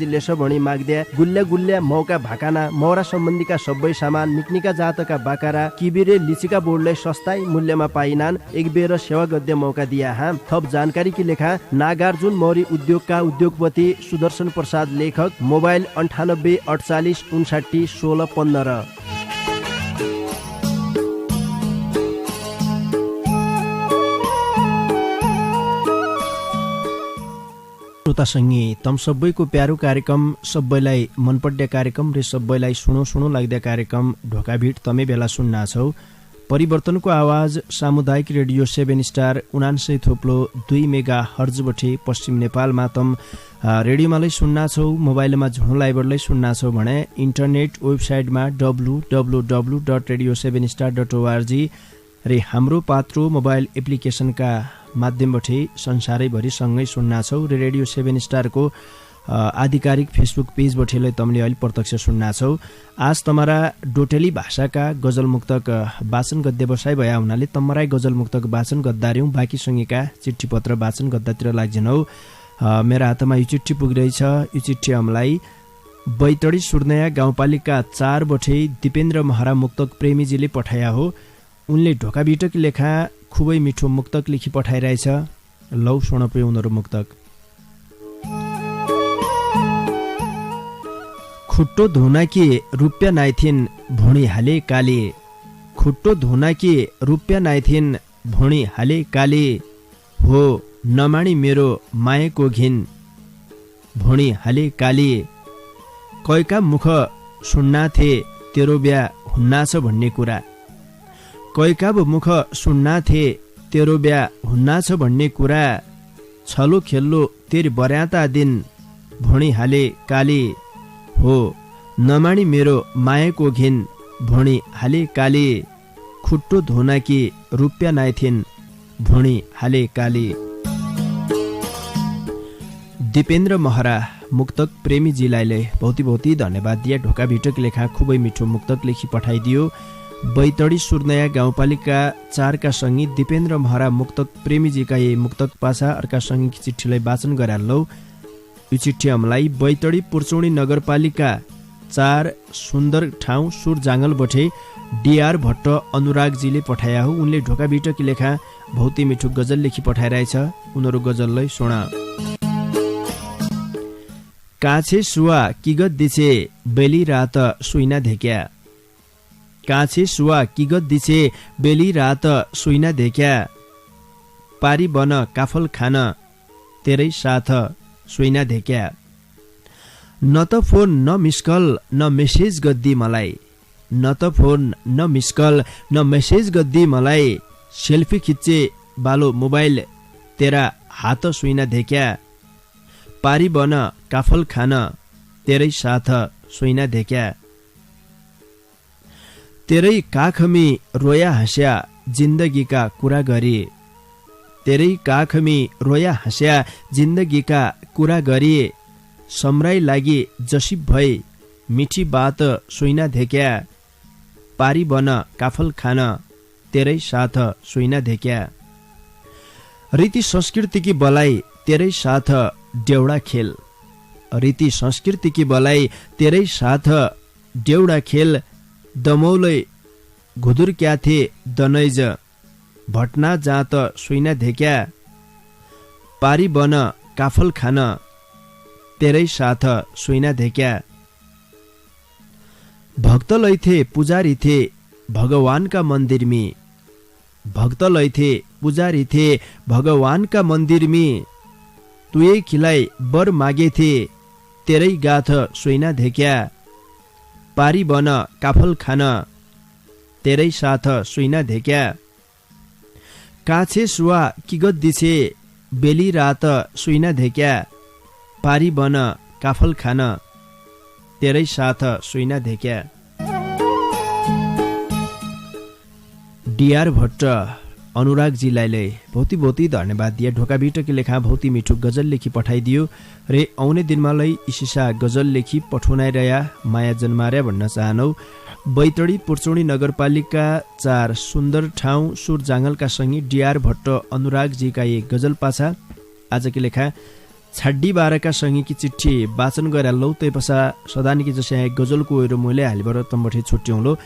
लेस भणी माग्द्या गुल्ल्या गुल्ल्या मौका भाकाना मौरा सम्बन्धीका सबै सामान निक्निका जातका बाकारा किबिरे लिचिका बोर्डलाई सस्ताई मूल्यमा पाइनान् एक बेर सेवा गद्य मौका दिया हाँ। थप जानकारी की लेखा नागार्जुन मौरी उद्योगका उद्योगपति सुदर्शन प्रसाद लेखक मोबाइल 98 48 59 16 15। श्रोतासँगै तम सबैको प्यारो कार्यक्रम, सबैलाई मनपर्ने कार्यक्रम र सबैलाई सुनो लाग्ने कार्यक्रम ढोकाभिट तमै बेला सुन्ना छौ। परिवर्तनको आवाज सामुदायिक रेडियो 7 स्टार 99.2 मेगा हर्जबठे पश्चिम नेपालमा तम रेडियोमालाई सुन्ना छौ। मोबाइलमा झुणो लाइभरलाई सुन्ना छौ भने इन्टरनेट वेबसाइटमा www.radio7star.org र हाम्रो पात्रो मोबाइल एप्लिकेसनका माध्यमबाट संसारैभरि सँगै सुन्ना छौ। र रेडियो 7 स्टारको आधिकारिक फेसबुक पेजबाटलाई तमले अहिले प्रत्यक्ष सुन्ना छौ। आज तमरा डोटेली भाषाका गजल मुक्तक वाचन गद्य बसाइ भया हुनाले तमराई गजल मुक्तक वाचन गद्दार्यौं। बाँकी सँगैका चिठी पत्र वाचन गद्दातिर लाग्छनौ। मेरा हातमा यो चिठी पुगिरहेछ। यो चिठी हामीलाई बैतडी सुर्नया गाउँपालिका 4 बठे दिपेन्द्र महरा मुक्तक प्रेमीजीले पठाया हो। उनले ढोकाभिटकी लेखा खुबै मिठो मुक्तक लेखी पठाइरहेछ। लौ सुनपे उनीहरू मुक्तक। खुट्टो धुना कि रुपियाँ नाइथिन भुँडी हाले काले, खुट्टो धुना कि रुपियाँ नाइथिन भुँडी हाले काले, हो नमाणी मेरो मायाको घिन भुँडी हाले काले, कैका मुख सुन्ना थे तेरो बिहा हुन्ना छ भन्ने कुरा, कैका मुख सुन्ना थे तेरो बिहा हुन्ना छ भन्ने कुरा, छलो खेल्लो तेरी बर्याता दिन भुँडी हाले काले, हो नमाणी मेरो मायाको घिन भुँडी हाले काले, खुट्टो धुना कि रुपियाँ नाइथिन भुँडी हाले काले। दिपेन्द्र महरा मुक्तक प्रेमीजीलाई बहुत धन्यवाद दिया। ढोकाभिटक लेखा खुबै मिठो मुक्तक लेखी पठाइदियो। बैतडी सुर्नया गाउँपालिका 4 का सङ्गी दिपेन्द्र महरा मुक्तक प्रेमीजीका यही मुक्तक पासा अर्का सङ्गीकी चिठीलाई वाचन गरालौ। यो चिठी हामीलाई बैतडी पुर्चौनी नगरपालिका 4 सुन्दर ठाउँ सुर जाङ्गल बठे डीआर भट्ट अनुरागजीले पठाया हो। उनले ढोकाभिटकी लेखा बहुत मिठो गजल लेखी पठाइरहेछ। उनीहरू गजललाई सुना। काछे सुवा किगत दिछे बेली रात सुइना धेक्या, काछे सुवा किगत दिछे बेली रात सुइना धेक्या, पारी बन काफल खान तेरै साथ सुइना धेक्या, न त फोन न मिसकल न मेसेज गद्दी मलाई, न त फोन न मिसकल न मेसेज गद्दी मलाई, सेल्फी खिच्चे बालो मोबाइल तेरा हात सुइना धेक्या, पारी बन काफल खान तेरै साथ सुइना धेक्या, तेरै काखमी रोया हाँस्या जिन्दगीका कुरा गरी, तेरै काखमी रोया हाँस्या जिन्दगीका कुरा गरी, सम्राई लागि जसी भई मिठी बात सुइना धेक्या, पारी बन काफल खान तेरै साथ सुइना धेक्या, रीति संस्कृतिकी बलाई तेरै साथ डेउडा खेल, रीति संस्कृतिकी बलाई तेरै साथ डेउडा खेल, दमौलै घुदुर क्या थे दनैज भटना जात सुइना धेक्या, पारी बन काफल खान तेरै साथ सुइना धेक्या, भक्त लैथे पुजारी थे भगवानका मन्दिरमी, भक्त लैथे पुजारी थे भगवानका मन्दिरमी, तुयै खिलाई बर मागे थे तेरै गाथ सुइना धेक्या, पारी बन काफल खान तेरै साथ सुइना धेक्या, काछे सुवा किगत दिछे बेली रात सुइना धेक्या, पारी बन काफल खान तेरै साथ सुइना धेक्या। डीआर भट्ट अनुरागजीलाई बहुत धन्यवाद दिया। ढोकाभिटकी लेखा बहुत मिठो गजल लेखी पठाइदियो रे आउने दिनमालाई इसिसा गजल लेखी पठाउनाइरया माया जन्मार्या भन्न चाहनौ। बैतडी पुर्चौनी नगरपालिका 4 सुन्दर ठाउँ सुर जाङ्गलका सँगै डीआर भट्ट अनुरागजीका एक गजल पाछा आजकी लेखा छाड्डी 12 का सँगैकी चिठी वाचन गरालौ। तै पछा सदानीकी जसै गजलको ओरो मैले हालिबर तम्बठे छुट्याउँलो।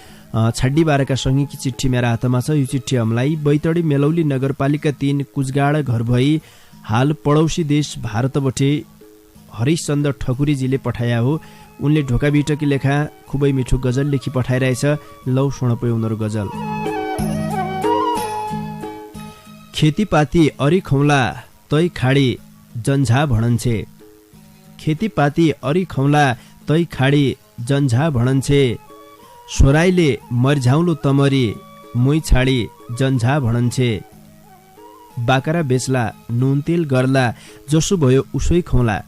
छाड्डी 12 का सँगैकी चिठी मेरा हातमा छ। यो चिठी हामीलाई बैतडी मेलौली नगरपालिका 3 कुचगाड घर भई हाल पडौसी देश भारतबठे हरिशचन्द्र ठकुरीजीले पठाया हो। उनले ढोकाभिटकी लेखा खुबै मिठो गजल लेखी पठाइरहेछ। लौ सुनपे उनीहरू गजल। खेतीपाती अरी खौला तै खाडी जन्झा भणन्छे, खेतीपाती अरी खौला तै खाडी जन्झा भणन्छे सोराइले मर्झाउलो तमरी मुई छाडी जन्झा भणन्छे बाकरा बेच्ला नुन तेल गर्ला जसो भयो उसै खौला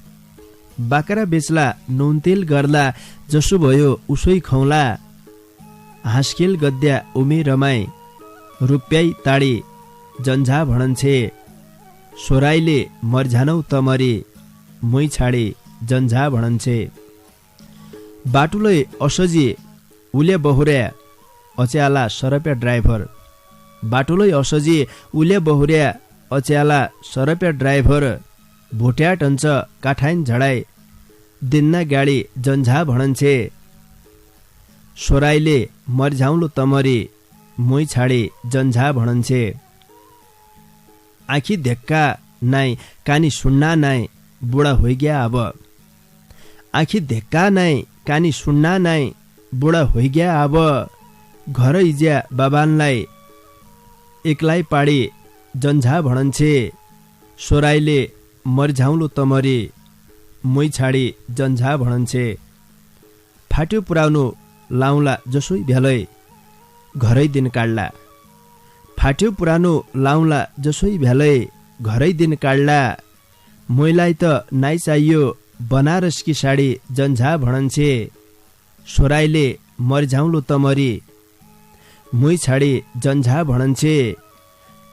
बाकरा बेच्ला नुन तेल गर्ला जसो भयो उसै खौला हाँसखेल गद्या उमे रमाई रुप्याई ताडी जन्झा भणन्छे सोराइले मर्झानौ तमरी मुई छाडी जन्झा भणन्छे बाटुलै असजी उले बहुर्या अच्याला सरप्या ड्राइभर बाटुलै असजी उले बहुर्या अच्याला सरप्या ड्राइभर भोट्या टन्छ काठाइन झडाई दिन्ना गाडी जन्झा भणन्छे सोराइले मर्झाउलो तमरी मुई छाडी जन्झा भणन्छे आँखी धेक्का नाइ कानी सुन्ना नाइ बुढा होइग्या अब आँखी धेक्का नाइ कानी सुन्ना नाइ बुढा होइग्या अब घर इज्या बाबानलाई एक्लाई पाडी जन्झा भणन्छे सोराइले मर्झाउलो तमरी मुई छाडी जन्झा भणन्छे फाट्यो पुराउनु लाउला जसोई भ्यालै घरै दिन काट्ला फाट्यो पुरानो लाउला जसोई भ्यालै घरै दिन काट्ला मोइलाई त नाइ चाहियो बनारसकी साडी जन्झा भणन्छे सोराइले मर्झाउलो तमरी मुई छाडी जन्झा भणन्छे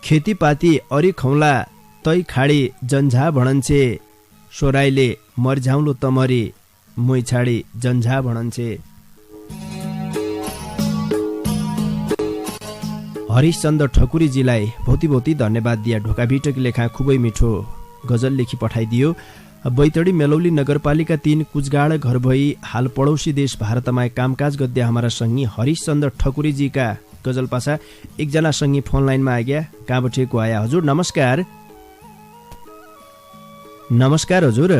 खेतीपाती अरी खौला तै खाडी जन्झा भणन्छे सोराइले मर्झाउलो तमरी मुई छाडी जन्झा भणन्छे हरिशचन्द्र ठकुरीजीलाई भौती भौती धन्यवाद दिया ढोका भिटकी लेखा खुबै मिठो गजल लेखी पठाइदियो बैतडी मेलौली नगरपालिका 3 कुचगाड घर भई हाल पडोसी देश भारतमा कामकाज गद्य हमारा संगी हरिशचन्द्र ठकुरीजीका गजल पासा एकजना संगी फोन लाइनमा आग्या कहाँबाट को आया हजुर नमस्कार नमस्कार हजुर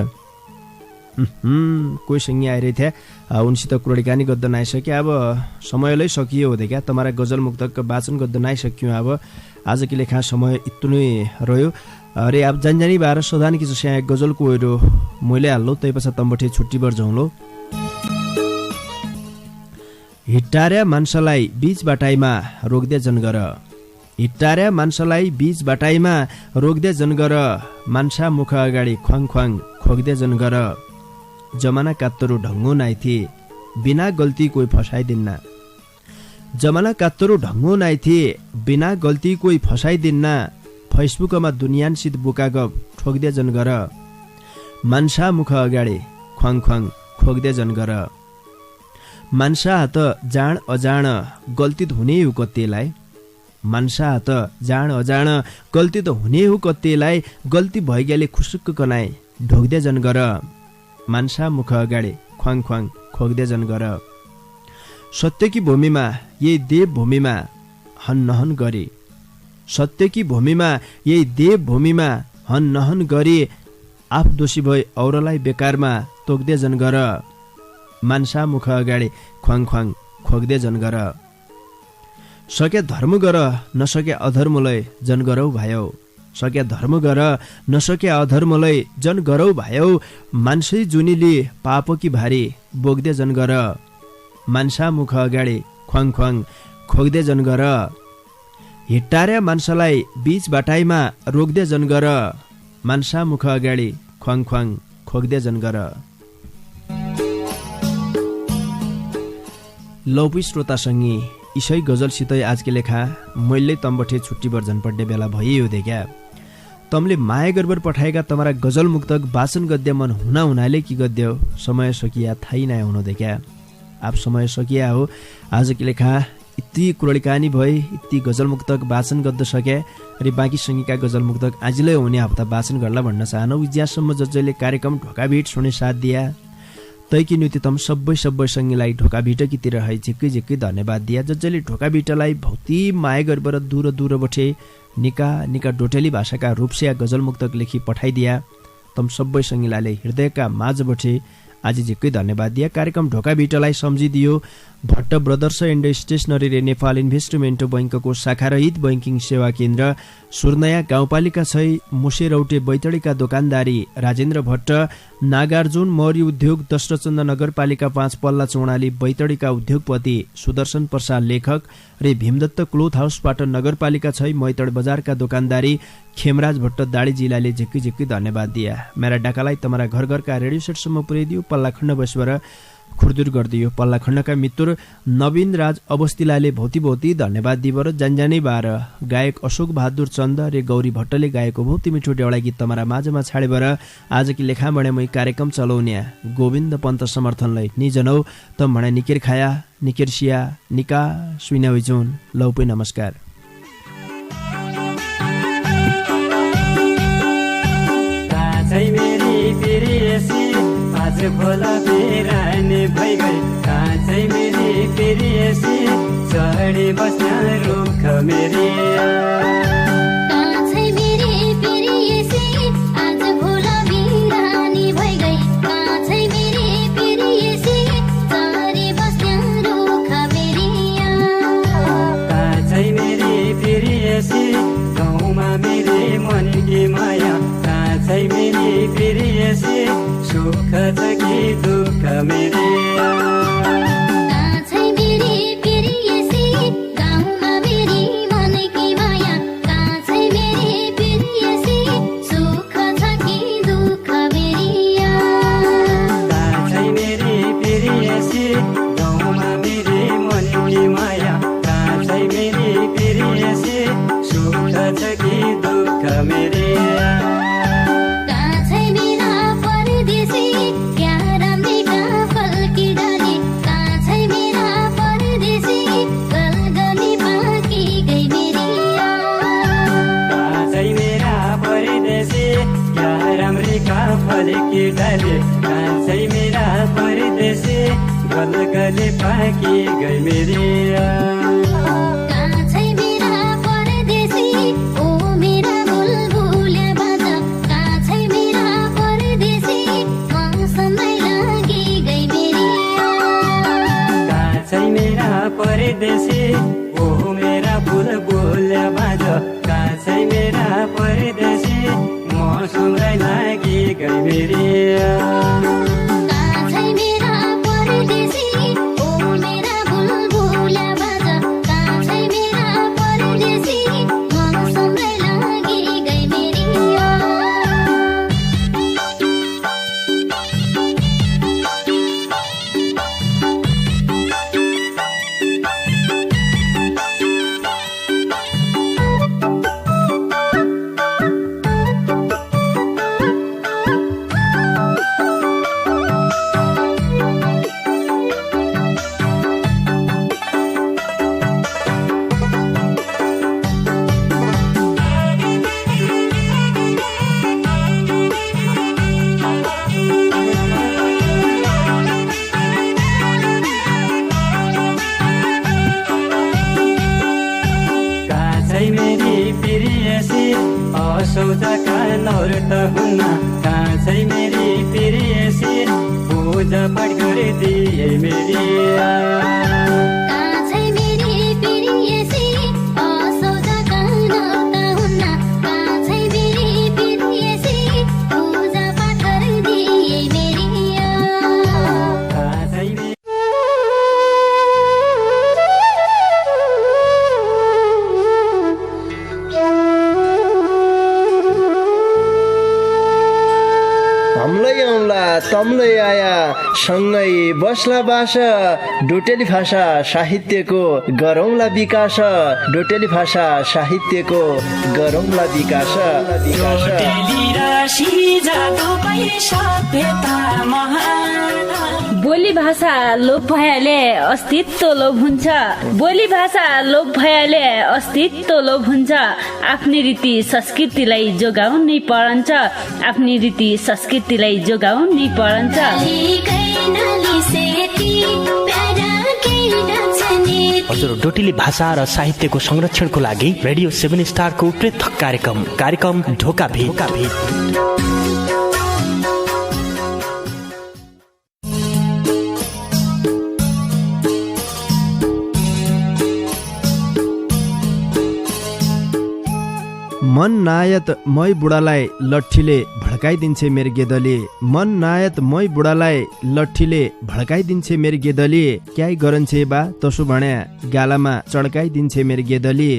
कोही संगी आइरहेथे उनसित कुराकानी गर्दा नआइसके अब समयलै सकियो हो क्या तमारा गजल मुक्तक वाचन गर्दा नआइसक्यो अब आज कि लेखा समय इत्तुनै रह्यो अरे अब जानजानी बार सदान कि जसै गजल को हेरो मैले हाल्लो तै पछा तम्बठे छुट्टी बर जाउँलो हिट्टार्या मान्छेलाई बीच बाटाइमा रोक्दे जनगर हिट्टार्या मान्छेलाई बीच बाटाइमा रोक्दे जनगर मान्छा मुख अगाडि ख्वाङ ख्वाङ खोक्दे जनगर जमाना कात्तरो ढङ्गो नाइथे बिना गल्ती कोही फसाइदिन्न जमाना कात्तरो ढङ्गो नाइथे बिना गल्ती कोही फसाइदिन्न फेसबुकमा दुनियानसित बुका गफ ठोक्दे जनगर मान्छा मुख अगाडि ख्वाङ ख्वाङ खोक्दे जनगर मान्छा हात जाण अजाण गल्ती त हुने हो कतिलाई मान्छा हात जाण अजाण गल्ती त हुने हो कतिलाई गल्ती भइगेले खुसुक्क कनाई ढोक्दे जनगर मान्छा मुख अगाडि ख्वाङ ख्वाङ खोक्दे जनगर सत्यकी भूमिमा यही देव भूमिमा हन नहन गरी सत्यकी भूमिमा यही देव भूमिमा हन नहन गरी आफ दोषी भई औरलाई बेकारमा तोक्दे जनगर मान्छा मुख अगाडि ख्वाङ ख्वाङ खोक्दे जनगर सके धर्म गर नसके अधर्मलाई जन गरौ भायौ सके धर्म गर नसके अधर्मलाई जन गरौ भायौ मान्छे जुनीले पापकी भारी बोक्दे जनगर मान्छा मुख अगाडि ख्वाङ ख्वाङ खोक्दे जनगर हिट्टार्या मान्छेलाई बीच बाटाइमा रोक्दे जनगर मान्छा मुख अगाडि ख्वाङ ख्वाङ खोक्दे जनगर लौपी श्रोतासँगी इसै गजलसितै आजके लेखा मैले तम्बठे छुट्टी वर्जन पड्ने बेला भइयो देख्या तमले माया गर्बर पठाएका तमारा गजल मुक्तक वाचन गद्य मन हुना हुनाले कि गद्य समय सकिया थाहै नै हुन देख्या आप समय सकिया हो आजके लेखा यति कुरडिकानी भए यति गजल मुक्तक वाचन गद्द सके र बाँकी संगीका गजल मुक्तक आजले हुने हप्ता वाचन गर्ला भन्न चाहनौ ज्यासम्म जसले कार्यक्रम ढोका भेट सुने साथ दिया तैकी न्यूनतम सबै संगीलाई ढोका भिटकीतिर है झिक्कै झिक्कै धन्यवाद दिया जसले ढोका भिटलाई भौती माया गरेर दूर बठे निका डोटेली भाषाका रूपसे गजल मुक्तक लेखी पठाइदिया तम सबै संगीलाई हृदयका माझ बठे आज झिक्कै धन्यवाद दिया कार्यक्रम ढोका भिटलाई सम्झिदियो भट्ट ब्रदर्स एन्ड स्टेसनरी रे नेपाल इन्भेस्टमेन्ट बैंकको शाखारहित बैंकिङ सेवा केन्द्र सुर्नया गाउँपालिका 6 मुसेरौटे बैतडीका दोकानदारी राजेन्द्र भट्ट, नागार्जुन मौर्य उद्योग दशरथचन्द नगरपालिका 5 पल्ला चौडाली बैतडीका उद्योगपति सुदर्शन प्रसाद लेखक रे भीमदत्त क्लोथ हाउसबाट नगरपालिका 6 मैतड बजारका दोकानदारी खेमराज भट्ट दाडी जिल्लाले झिक्की झिक्की धन्यवाद दिया। मेरा डाकालाई तमरा घर घरका रेडियो सेटसम्म पुर्याइदियो, पल्ला खण्ड बसेर खुर्दुर गरिदियो। पल्ला खण्डका मित्र नवीन राज अवस्थीलाले भौती भौती धन्यवाद दिबर जानजानै बार गायक अशोक बहादुर चन्द रे गौरी भट्टले गाएको भौती मिठो डेउडा गीत तमरा माझमा छाडेबर आजकी लेखा बढेमै कार्यक्रम चलाउने गोविन्द पन्त समर्थनलाई निजनौ त भने निकेर खाया निकेर सिया निका सुइना जुन लौपै नमस्कार। आज भोला बिरानी भइगई काँचै मेरी प्रियसी चढी बस्न रुख मेरी काँचै मेरी प्रियसी आज भोला बिरानी भइगई काँचै मेरी प्रियसी चढी बस्न रुख मेरी काँचै मेरी प्रियसी गाउँमा मेरी मनकी माया काँचै मेरी प्रियसी सुख छ कि दुःख मेरी काँचै मेरी प्रियसी गाउँमा मेरी मनकी माया काँचै मेरी प्रियसी सुख छ कि दुःख मेरी काँचै मेरी प्रियसी गाउँमा मेरी मनकी माया काँचै मेरी प्रियसी सुख छ कि दुःख मेरी फलकी डाले काँचै मेरा परदेशी गलगले पाकी गई मेरी काँचै मेरा परदेशी ओ मेरा बुलबुले बाजा काँचै मेरा परदेशी मौसममै लागि गई मेरी काँचै मेरा परदेशी ओ मेरा बुलबुले बाजा काँचै मेरा परदेशी मौसमलाई लागि गई मेरी काँचै मेरा परदेशी ओ मेरा बुलबुले बाजा काँचै मेरा परदेशी मौसमलाई लागि गई मेरी सोचका नौरत हुन्न काँचै मेरी प्रियसी पूजा पाठ गरिदिए मेरी काँचै मेरी प्रियसी असोचका नौरत हुन्न काँचै मेरी प्रियसी पूजा पाठ गरिदिए मेरी काँचै तम्लै आया सँगै बस्ला बास डोटेली भाषा साहित्यको गरौँला विकास डोटेली भाषा साहित्यको गरौँला विकास बोली भाषा लोप भएले अस्तित्व लोप हुन्छ बोली भाषा लोप भएले अस्तित्व लोप हुन्छ आफ्नै रीति संस्कृतिलाई जोगाउनै परन्छ आफ्नै रीति संस्कृतिलाई जोगाउनै परन्छ हजुर डोटेली भाषा र साहित्यको संरक्षणको लागि रेडियो 7 स्टारको पृथक कार्यक्रम ढोका भेट मन नायत मै बुढालाई लट्ठीले भड्काइदिन्छे मेरो गेदले, मन नायत मै बुढालाई लट्ठीले भड्काइदिन्छे मेरो गेदले, क्याइ गरन्छे बा तसो भन्या गालामा चड्काइदिन्छे मेरो गेदले।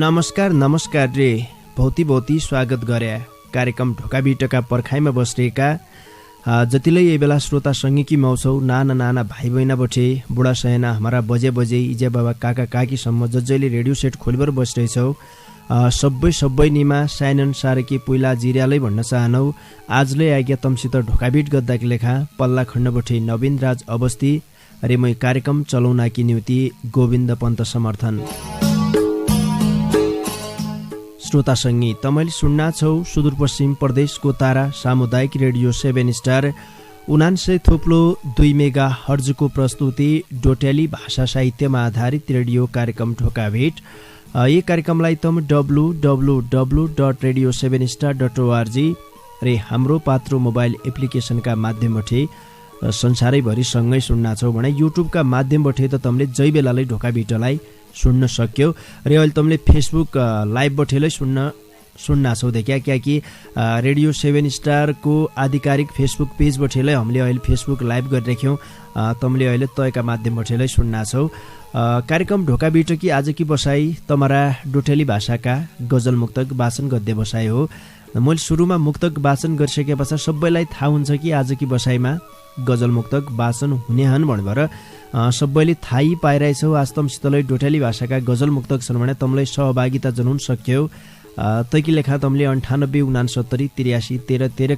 नमस्कार नमस्कार रे, भौती भौती स्वागत गरे कार्यक्रम ढोकाबिटका पर्खाइमा बसेका जतिलाई यही बेला श्रोता सङ्गीकी मौसौ नाना नाना भाइ बहिना बठे बुढा सहेना हमारा बजे बजे इजे बाबा काका काकीसम्म जजैले रेडियो सेट खोलिबर बसिरहेछौ सबै निमा साइनन सारकी पुइला जिर्यालै भन्न चाहनौ। आजले आज्ञा तमसित ढोकाबिट गद्दाकी लेखा पल्ला खण्ड बठे नवीन राज अवस्थी रे मै कार्यक्रम चलाउनाकी निम्ति गोविन्द पन्त समर्थन। श्रोता सङ्गी तपाईले सुन्ना छौ सुदूरपश्चिम प्रदेशको तारा सामुदायिक रेडियो 7 स्टार 99.2 मेगा हर्जको प्रस्तुति डोटेली भाषा साहित्यमा आधारित रेडियो कार्यक्रम ढोकाभेट। यी कार्यक्रमलाई तम www.radio7star.org रे हाम्रो पात्रो मोबाइल एप्लिकेसनका माध्यमबाट संसारैभरि सँगै सुन्ना छौ भने युट्युबका माध्यमबाट त तमले जै बेलालाई ढोकाभिटलाई सुन्न सक्यौ र अहिले तमले फेसबुक लाइभबाटै सुन्ना छौ देखिया क्याकि रेडियो 7 स्टारको आधिकारिक फेसबुक पेजबाटै हामीले अहिले फेसबुक लाइभ गरिराख्यौँ। तमले अहिले तयका माध्यमबाटै सुन्ना छौ। कार्यक्रम ढोकाबिटकी आजकी बसाई तमरा डोटेली भाषाका गजल मुक्तक वाचन गद्य बसाई हो। मैले सुरुमा मुक्तक वाचन गरिसके पछाडि सबैलाई थाहा हुन्छ कि आजकी बसाइमा गजल मुक्तक वाचन हुने हन् भनेर सबैले थाहै पाइरहेछौ। आज तमसितलाई डोटेली भाषाका गजल मुक्तक छन् भने तमलाई सहभागिता जनाउन सक्यौ। तैकी लेखा तमले 98 69 83 13 13